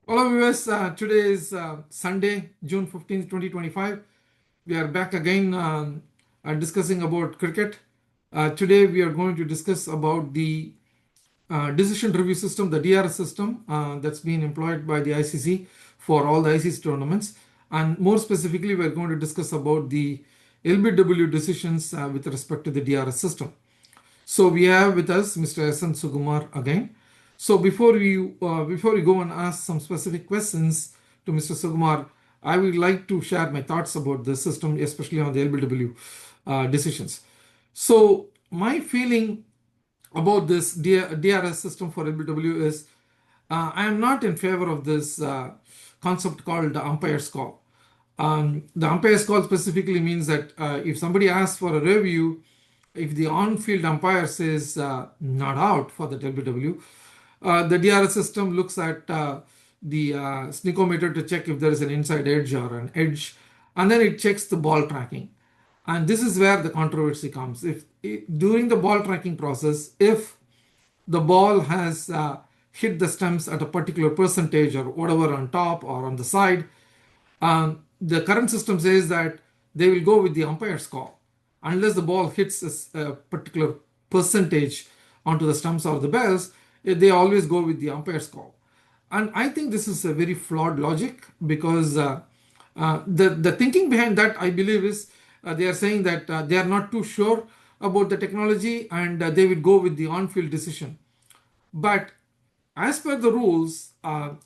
Hello viewers, today is Sunday, June 15th, 2025. We are back again discussing about cricket. Today we are going to discuss about the decision review system, the DRS system that's been employed by the ICC for all the ICC tournaments. And more specifically, we're going to discuss about the LBW decisions with respect to the DRS system. So we have with us Mr. S. N. Sukumar again. So before we go and ask some specific questions to Mr. Sukumar, I would like to share my thoughts about the system, especially on the LBW decisions. So my feeling about this DRS system for LBW is I am not in favor of this concept called the umpire's call. The umpire's call specifically means that if somebody asks for a review, if the on-field umpire says not out for the LBW, the DRS system looks at the sneakometer to check if there is an inside edge or an edge, and then it checks the ball tracking. And this is where the controversy comes. During the ball tracking process, if the ball has hit the stumps at a particular percentage or whatever on top or on the side, the current system says that they will go with the umpire's call unless the ball hits a particular percentage onto the stumps or the bells. They always go with the umpire's call. And I think this is a very flawed logic because the thinking behind that, I believe, is they are saying that they are not too sure about the technology and they will go with the on-field decision. But as per the rules,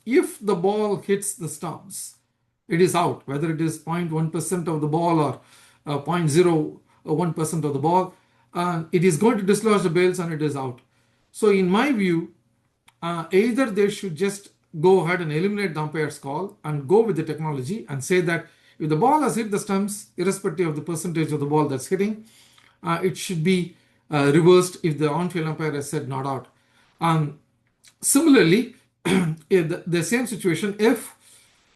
if the ball hits the stumps, it is out, whether it is 0.1% of the ball or 0.01% of the ball. It is going to dislodge the bails and it is out. So in my view, either they should just go ahead and eliminate the umpire's call and go with the technology and say that if the ball has hit the stumps, irrespective of the percentage of the ball that's hitting, it should be reversed if the on-field umpire has said not out. Similarly, in the same situation, if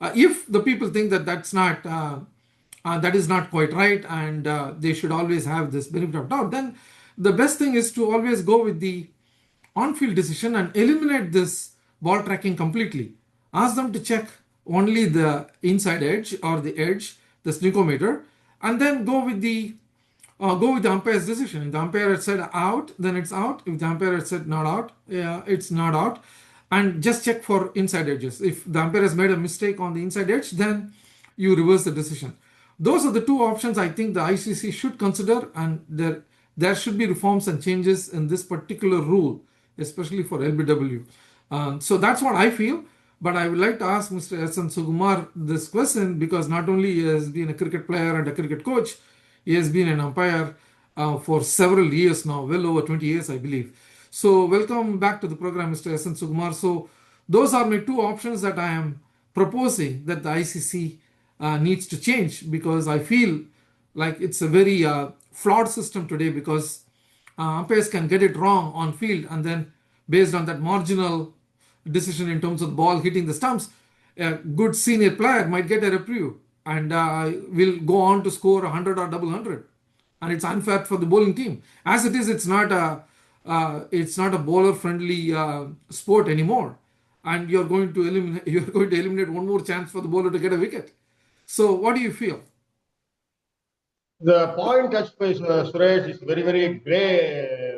the people think that that is not quite right and they should always have this benefit of doubt, then the best thing is to always go with the on-field decision and eliminate this ball tracking completely. Ask them to check only the inside edge or the edge, the sneakometer, and then go with the umpire's decision. If the umpire had said out, then it's out. If the umpire had said not out, it's not out. And just check for inside edges. If the umpire has made a mistake on the inside edge, then you reverse the decision. Those are the two options I think the ICC should consider, and there should be reforms and changes in this particular rule, especially for LBW. So that's what I feel. But I would like to ask Mr. S. N. Sukumar this question because not only he has been a cricket player and a cricket coach, he has been an umpire for several years now, well over 20 years, I believe. So welcome back to the program, Mr. S. N. Sukumar. So those are my two options that I am proposing that the ICC needs to change, because I feel like it's a very flawed system today, because umpires can get it wrong on field, and then based on that marginal decision in terms of the ball hitting the stumps, a good senior player might get a reprieve and will go on to score 100 or double 100, and it's unfair for the bowling team. As it is, it's not a bowler friendly sport anymore, and you're going to eliminate one more chance for the bowler to get a wicket. So what do you feel? The point touched by Suresh is very, very gray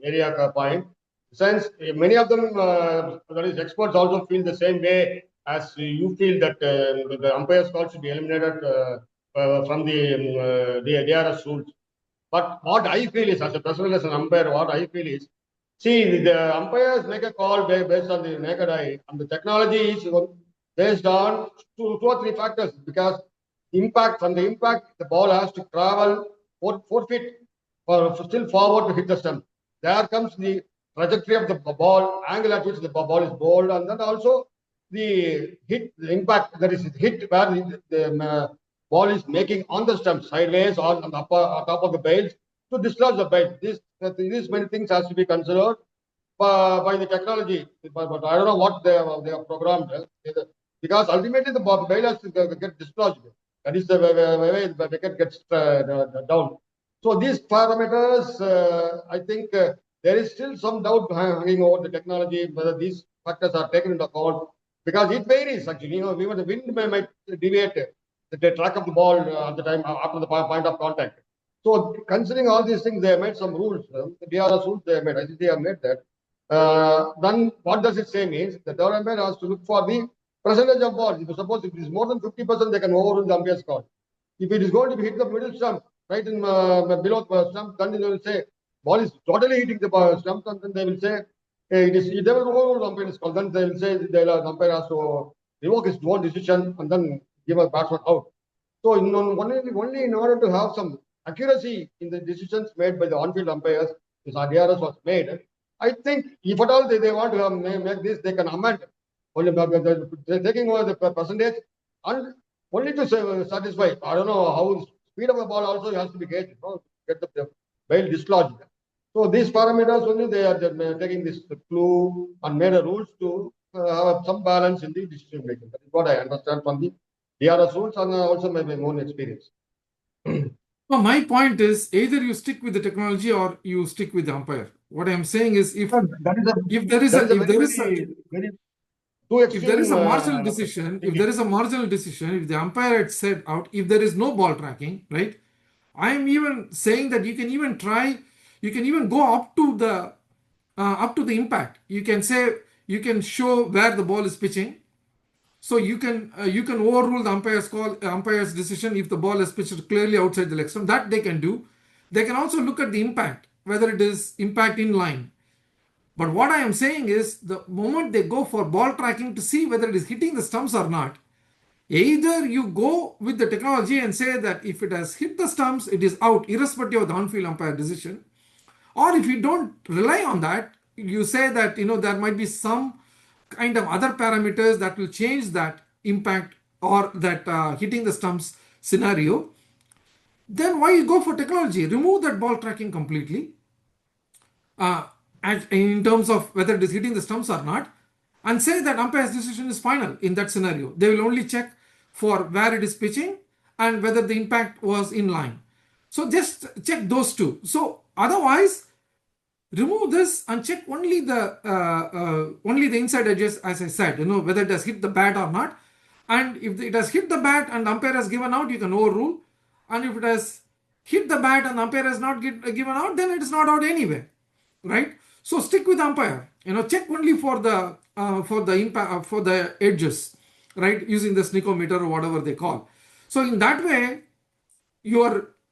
area point. Since many of them, that is, experts also feel the same way as you feel that the umpire's call should be eliminated from the DRS rules. But what I feel is, as a professional, as an umpire, what I feel is, see, the umpires make a call based on the naked eye, and the technology is based on two or three factors, because from the impact, the ball has to travel 4 feet still forward to hit the stump. There comes the trajectory of the ball, angle at which the ball is bowled, and then also the impact, that is hit where the ball is making on the stump, sideways or on the top of the bails to dislodge the bail. These many things has to be considered by the technology, but I don't know what they have programmed, because ultimately the bail has to get dislodged. That is the way the wicket gets down. So these parameters, I think there is still some doubt hanging over the technology, whether these factors are taken into account. because it varies actually. Even the wind might deviate the track of the ball at the time after the point of contact. So considering all these things, they have made some rules. The DRS rules they have made. I think they have made that. Then what does it say means the third umpire has to look for the percentage of ball. If suppose it is more than 50%, they can overrule the umpire's call. If it is going to be hit the middle stump, right in below stump, then they will say ball is totally hitting the stump, and then they will say they will overrule the umpire's call. Then they will say the umpire has to revoke his own decision and then give a batsman out. So only in order to have some accuracy in the decisions made by the on-field umpires, this DRS was made. I think if at all they want to make this, they can amend. Only they're taking over the percentage and only to satisfy. I don't know how the speed of the ball also has to be gauged, get the bail dislodged. So these parameters only they are taking this clue and made a rules to have some balance in the decision making. That is what I understand from the DRS rules and also my own experience. Well, my point is either you stick with the technology or you stick with the umpire. What I am saying is if there is a marginal decision, if the umpire had said out, if there is no ball tracking, right? I am even saying that you can even go up to the impact. You can say you can show where the ball is pitching. So you can overrule the umpire's decision if the ball is pitched clearly outside the leg stump. That they can do. They can also look at the impact, whether it is impact in line. But what I am saying is the moment they go for ball tracking to see whether it is hitting the stumps or not, either you go with the technology and say that if it has hit the stumps, it is out, irrespective of the on-field umpire decision. Or if you don't rely on that, you say that there might be some kind of other parameters that will change that impact or that hitting the stumps scenario, then why you go for technology? Remove that ball tracking completely in terms of whether it is hitting the stumps or not, and say that umpire's decision is final in that scenario. They will only check for where it is pitching and whether the impact was in line. So just check those two. So otherwise, remove this and check only the inside edges, as I said, whether it has hit the bat or not. And if it has hit the bat and umpire has given out, you can overrule. And if it has hit the bat and umpire has not given out, then it is not out anyway, right? So stick with umpire. Check only for the impact for the edges, right? Using the sneakometer or whatever they call. So in that way,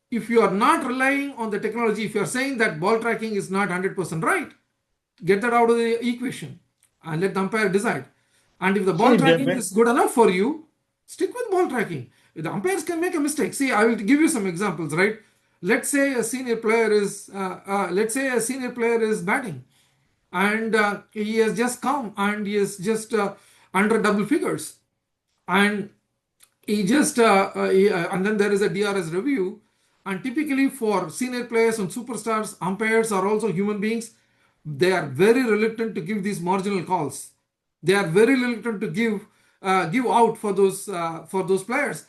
if you are not relying on the technology, if you are saying that ball tracking is not 100% right, get that out of the equation and let the umpire decide. And if the ball tracking is good enough for you, stick with ball tracking. The umpires can make a mistake. See, I will give you some examples, right? Let's say a senior player is batting, and he has just come and he is just under double figures, and and then there is a DRS review. And typically for senior players and superstars, umpires are also human beings. They are very reluctant to give these marginal calls. They are very reluctant to give out for those players.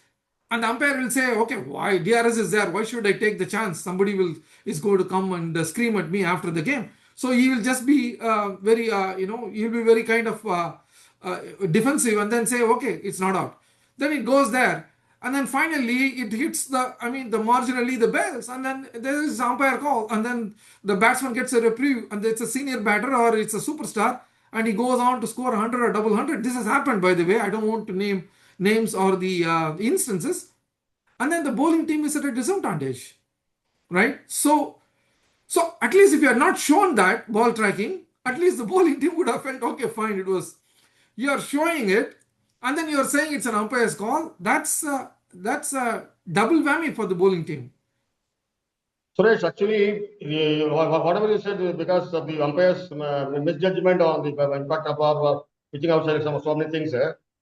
And the umpire will say, okay, why DRS is there? Why should I take the chance? Somebody is going to come and scream at me after the game. So he will just be he'll be very kind of defensive and then say, okay, it's not out. Then it goes there. And then finally it hits marginally the bells, and then there is umpire call, and then the batsman gets a reprieve, and it's a senior batter or it's a superstar, and he goes on to score 100 or double 100. This has happened, by the way. I don't want to name names or the instances. And then the bowling team is at a disadvantage, right? So at least if you are not shown that ball tracking, at least the bowling team would have felt, okay, fine, you are showing it, and then you are saying it's an umpire's call. That's a double whammy for the bowling team. Suresh, actually, whatever you said, because of the umpire's misjudgment on the impact of our pitching outside so many things.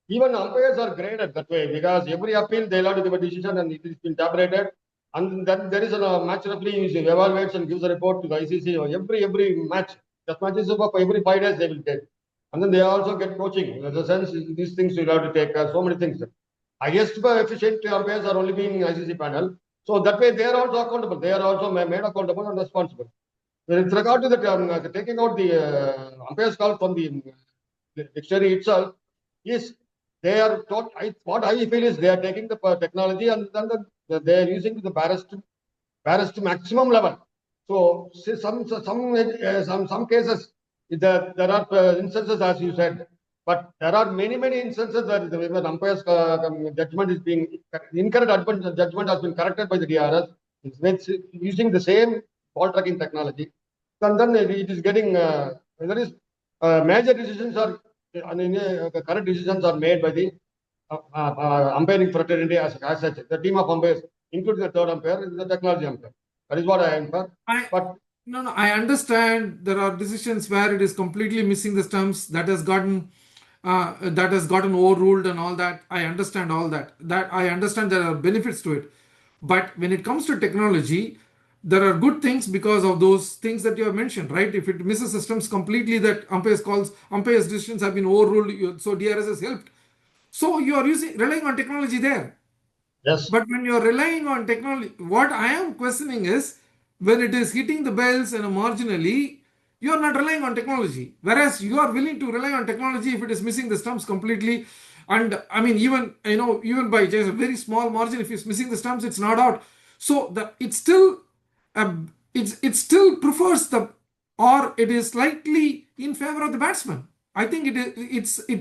Even umpires are graded that way, because every appeal they'll have to give a decision and it is been tabulated. And then there is a match referee who evaluates and gives a report to the ICC. Every match, just matches for every 5 days they will take. And then they also get coaching. In the sense, these things you'll have to take so many things. Highest efficient umpires are only being ICC panel. So that way they are also accountable. They are also made accountable and responsible. With regard to the taking out the umpire's call from the dictionary itself, is they are taught. What I feel is they are taking the technology and then they are using the barest maximum level. So some cases there are instances as you said, but there are many instances that the umpire's judgment is being incorrect judgment has been corrected by the DRS. It's using the same ball tracking technology, and then it is getting there is major decisions are correct decisions are made by the umpiring fraternity as such. The team of umpires, including the third umpire, is the technology umpire. That is what I infer. I But no, I understand there are decisions where it is completely missing the stumps that has gotten overruled and all that. I understand all that. That I understand there are benefits to it. But when it comes to technology, there are good things because of those things that you have mentioned, right? If it misses systems completely, that umpires decisions have been overruled, so DRS has helped. So you are relying on technology there. yes, But when you're relying on technology, what I am questioning is when it is hitting the bells and marginally, you are not relying on technology. Whereas you are willing to rely on technology if it is missing the stumps completely. And I mean, even by just a very small margin, if it's missing the stumps, it's not out. So it still prefers the, or it is slightly in favor of the batsman. I think it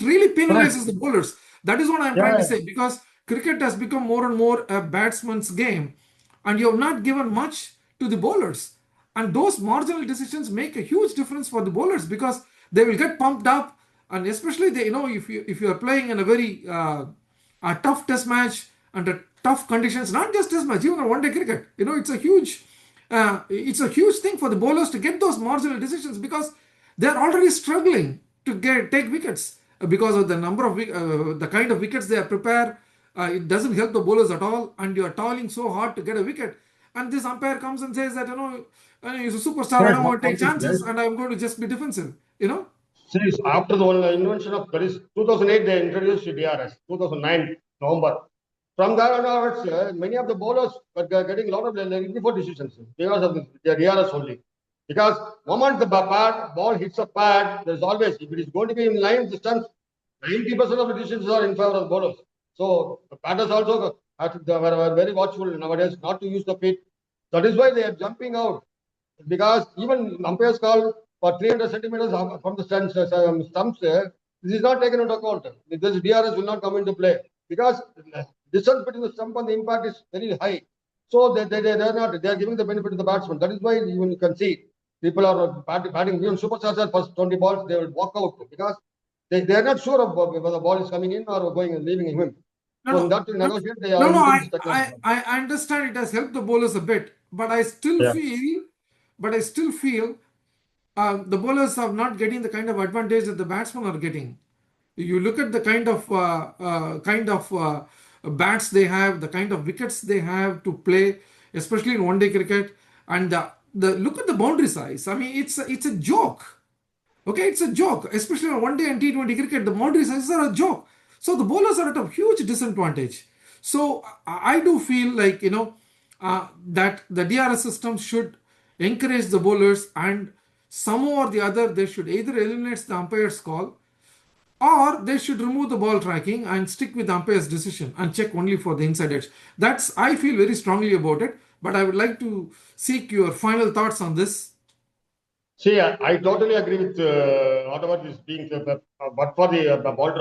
really correct. penalizes the bowlers. That is what I'm trying to Yeah, say, because cricket has become more and more a batsman's game, and you have not given much to the bowlers. And those marginal decisions make a huge difference for the bowlers because they will get pumped up, and especially if you are playing in a very a tough test match under tough conditions, not just test match, even a one-day cricket, it's a huge thing for the bowlers to get those marginal decisions because they are already struggling to take wickets because of the number of the kind of wickets they are prepared. It doesn't help the bowlers at all, and you are toiling so hard to get a wicket. And this umpire comes and says that he's a superstar. I correct. don't want to One take thing, chances, and I'm going to just be defensive. see, after the invention of that is 2008, they introduced DRS. 2009 November. From there onwards, many of the bowlers were getting a lot of before decisions because of the DRS only. Because moment the ball hits a pad, there's always, if it is going to be in line distance, 90% of the decisions are in favor of the bowlers. So the batters also were very watchful nowadays not to use the feet. That is why they are jumping out. Because even umpires call for 300 centimeters from the stumps, this is not taken into account. This DRS will not come into play because the distance between the stump and the impact is very high. So they are giving the benefit to the batsman. That is why even you can see people are batting even superstars at first 20 balls, they will walk out because they are not sure of whether the ball is coming in or going and leaving him. No, So in no, that to no, negotiate, they are no. using I, this technology. I understand it has helped the bowlers a bit, but Yeah. I still feel the bowlers are not getting the kind of advantage that the batsmen are getting. You look at the kind of bats they have, the kind of wickets they have to play, especially in one-day cricket, and the look at the boundary size. I mean, it's a joke. Okay, it's a joke, especially on one day and T20 cricket. The boundary sizes are a joke. So the bowlers are at a huge disadvantage. So I do feel like that the DRS system should encourage the bowlers, and somehow or the other they should either eliminate the umpire's call or they should remove the ball tracking and stick with the umpire's decision and check only for the inside edge. That's I feel very strongly about it. But I would like to seek your final thoughts on this. See, I totally agree with whatever is being said, but for the ball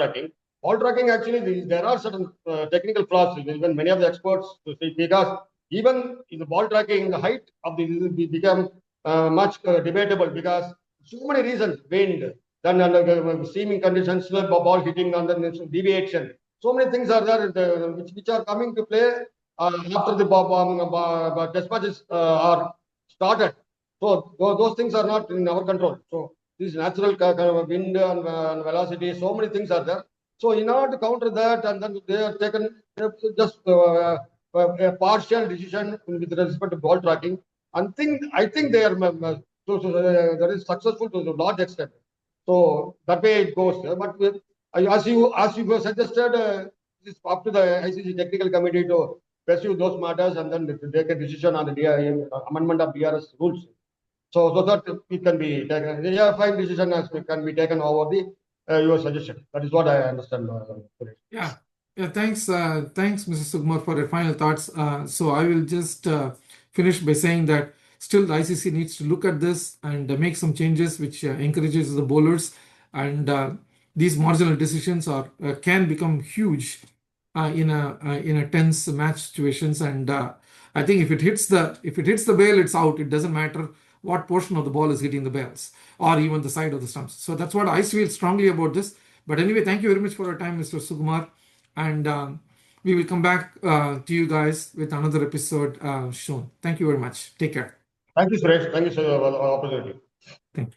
tracking actually there are certain technical flaws. Even many of the experts to see because even in the ball tracking, the height of the become much debatable because so many reasons: wind, then seaming conditions, the ball hitting on the deviation. So many things are there which are coming to play after the test matches are started. So those things are not in our control. So these natural kind of wind and velocity, so many things are there. So in order to counter that, and then they have taken just a partial decision with respect to ball tracking. And I think they are that is successful to a large extent. So that way it goes. But as you suggested, it's up to the ICC technical committee to pursue those matters and then to take a decision on the amendment of DRS rules. So that it can be taken. Yeah, fine decision can be taken over the your suggestion. That is what I understand. Yeah. Yeah, thanks, Mr. Sukumar, for your final thoughts. So I will just finish by saying that still the ICC needs to look at this and make some changes, which encourages the bowlers, and these marginal decisions are can become huge in a tense match situations. And I think if it hits the bail, it's out. It doesn't matter what portion of the ball is hitting the bails or even the side of the stumps. So that's what I feel strongly about this. But anyway, thank you very much for your time, Mr. Sukumar. And we will come back to you guys with another episode soon. Thank you very much. Take care. Thank you, Suresh. Thank you for the opportunity. Thank you.